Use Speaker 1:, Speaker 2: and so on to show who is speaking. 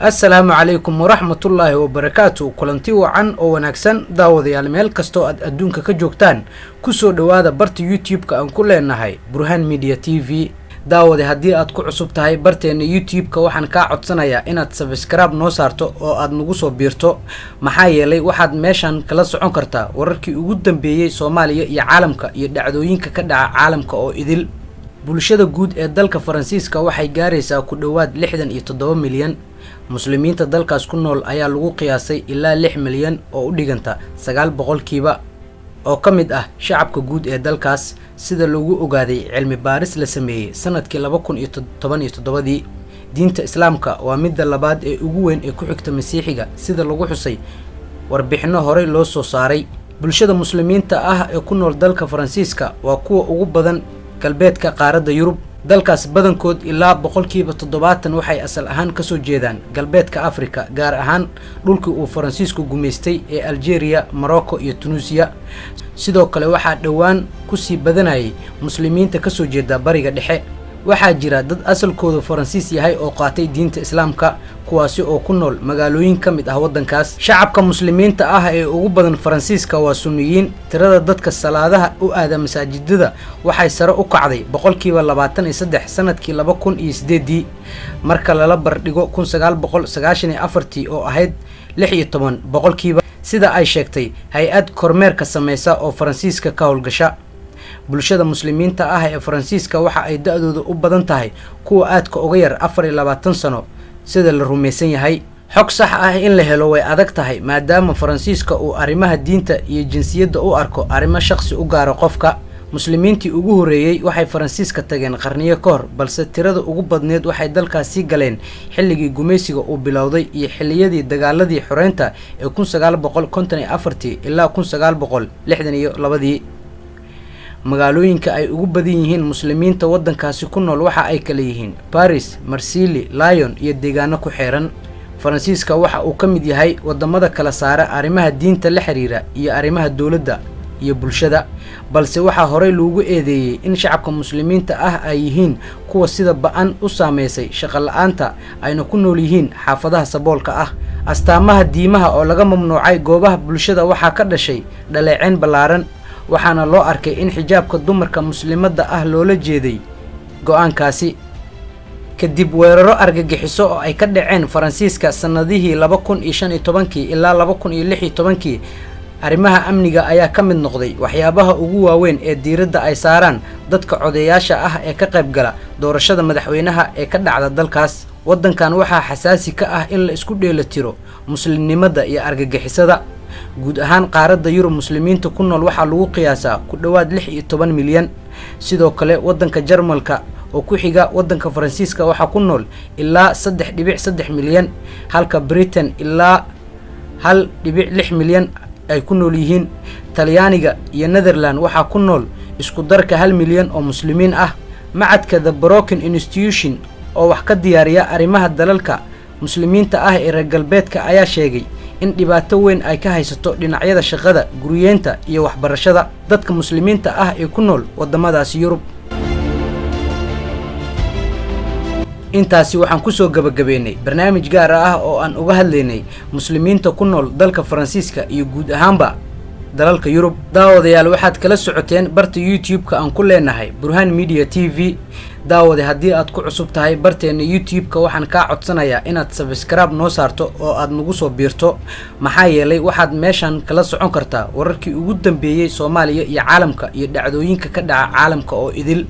Speaker 1: السلام عليكم ورحمة الله وبركاته. كلنتي وعن أو نكسن داوديال ميل كستو أدونك كجوكتان كسو دوادا برت يوتيوب كأن كلنا هاي برهان ميديا تي في. daawade haddii aad ku cusub tahay barteena YouTube-ka waxaan ka codsanayaa inaad subscribe noo saarto oo aad nagu soo biirto maxaa yeelay waxaad meeshan kala socon kartaa wararkii ugu dambeeyay Soomaaliya iyo caalamka iyo dhacdooyinka ka dhaca caalamka oo idil. bulshada guud ee dalka Faransiiska waxay gaaraysaa ku dhawaad 67 milyan. muslimiinta dalkaas ku nool ayaa lagu qiyaasay ilaa 6 milyan oo u dhiganta 9% oo ka mid ah shacabka guud ee dalkaas sida lagu ogaaday cilmi baaris la sameeyay sanadkii 2017. diinta islaamka waa midda labaad ee ugu weyn ee ku xigta masiixiga sida lagu xusay warbixino hore loo soo saaray. bulshada muslimiinta ah ee ku nool dalka Faransiiska waa kuwa ugu badan galbeedka qaaradda Yurub. dalkaas badankood ilaa 70% waxay asal ahaan ka soo jeedaan galbeedka Afrika, gaar ahaan dhulkii uu Faransiisku gumeystay ee Algeria, Morocco iyo Tunisia. sidoo kale waxaa dhawaan ku sii badanayay muslimiinta ka soo jeeda bariga dhexe. waxaa jira dad asalkooda Faransiis yahay oo qaatay diinta islaamka kuwaasi oo ku nool magaalooyin ka mid ah wadankaas. shacabka muslimiinta ah ee ugu badan Faransiiska waa Sunniyiin. tirada dadka salaadaha u aada masaajidada waxay sare u kacday 23% sanadkii 2008 marka lala bardhigo 1994 oo ahayd 16%, sida ay sheegtay hay'ad kormeerka sameysa oo Faransiiska ka howlgasha. bulshada muslimiinta ah ee Faransiiska waxa ay da'dooda u badan tahay kuwa aadka uga yar 24 sano sida la rumaysan yahay. xog sax ah in la helo way adag tahay maadaama Faransiiska uu arrimaha diinta iyo jinsiyadda u arko arrimo shakhsi u gaar qofka. muslimiintii ugu horeeyay waxay Faransiiska tageen qarniyo ka hor, balse tirada ugu badneed waxay dalkaasi galeen xilligii gumeysiga uu bilowday iyo xilliyadii dagaaladii xoreynta ee 1954 ilaa 1962. magaalooyinka ay ugu badan yihiin muslimiinta wadankaasi ku nool waxa ay kala yihiin Paris, Marseille, Lyon iyo deegaano ku xeeran. Faransiiska waxa uu ka mid yahay wadamada kala saara arrimaha diinta la xiriira iyo arrimaha dawladda iyo bulshada, balse waxa hore loogu eedeeyay in shacabka muslimiinta ah ay yihiin kuwa sida ba'an u saameysay shaqo la'aanta ayna ku nool yihiin xaafadaha saboolka ah. astaamaha diimaha oo laga mamnuucay goobaha bulshada waxaa ka dhashay dhaleeceyn ballaaran, waxaana loo arkay in xijaabka dumarka muslimadda ah loola jeeday go'aankaasi kadib weeraro argagixiso oo ay ka dhaceen Faransiiska sanadihii 2015 ilaa 2016. arrimaha amniga ayaa ka mid noqday waxyaabaha ugu waaweyn ee diiradda ay saaraan dadka codeyaasha ah ee ka qayb gala doorashada madaxweynaha ee ka dhacda dalkaas. wadankan waxaa xasaasi ka ah in la isku dheelitiro muslimnimada iyo argagixisada. guud ahaan qaaradda Yurub muslimiinta ku nool waxaa lagu qiyaasaa ku dhawaad 16 milyan. sidoo kale wadanka Jarmalka oo ku xiga wadanka Faransiiska waxaa ku nool ilaa 3.3 milyan, halka Britain ilaa 1.6 milyan ay ku nool yihiin. Talyaaniga iyo Netherland waxaa ku nool isku darka 1 milyan oo muslimiin ah. macadka The Broken Institution oo wax ka diyaariya arrimaha dalalka muslimiinta ah ee reer galbeedka ayaa sheegay in dhibaato weyn ay ka haysato dhinacyada shaqada, guriyeenta iyo waxbarashada dadka muslimiinta ah ee ku nool wadamadaas Yurub. intaasi waxaan ku soo gabagabeynay barnaamij gaar ah oo aan uga hadlaynay muslimiinta ku nool dalka Faransiiska iyo guud ahaanba dalalka Yurub. daawadayaal waxaad kala socoteen barta YouTube-ka aan ku leenahay Burhan Media TV. daawade haddii aad ku cusub tahay barteena YouTube-ka waxaan ka codsanayaa inaad subscribe noo saarto oo aad nagu soo biirto maxaa yeelay waxaad meeshan kala socon kartaa wararkii ugu dambeeyay Soomaaliya iyo caalamka iyo dhacdooyinka ka dhaca caalamka oo idil.